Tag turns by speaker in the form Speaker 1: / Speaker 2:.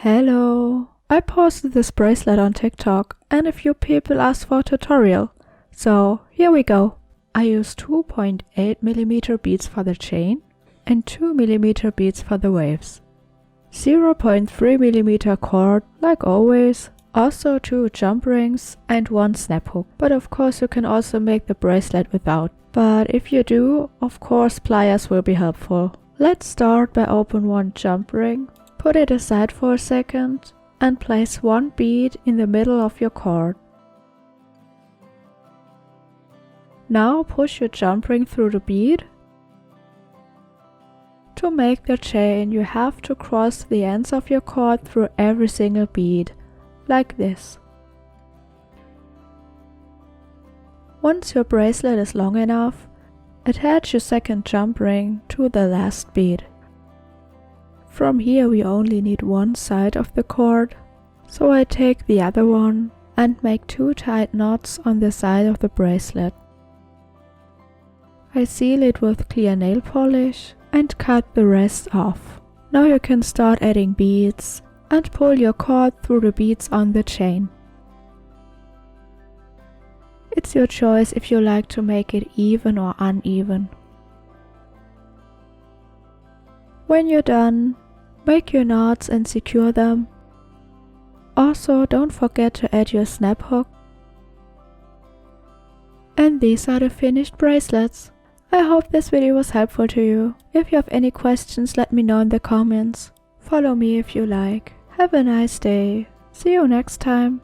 Speaker 1: Hello! I posted this bracelet on TikTok and a few people asked for a tutorial, so here we go. I use 2.8mm beads for the chain and 2mm beads for the waves. 0.3mm cord, like always, also 2 jump rings and 1 snap hook, but of course you can also make the bracelet without. But if you do, of course pliers will be helpful. Let's start by open 1 jump ring. Put it aside for a second and place 1 bead in the middle of your cord. Now push your jump ring through the bead. To make the chain, you have to cross the ends of your cord through every single bead, like this. Once your bracelet is long enough, attach your second jump ring to the last bead. From here we only need one side of the cord, so I take the other one and make 2 tight knots on the side of the bracelet. I seal it with clear nail polish and cut the rest off. Now you can start adding beads and pull your cord through the beads on the chain. It's your choice if you like to make it even or uneven. When you're done, make your knots and secure them. Also, don't forget to add your snap hook. And these are the finished bracelets. I hope this video was helpful to you. If you have any questions, let me know in the comments. Follow me if you like. Have a nice day. See you next time.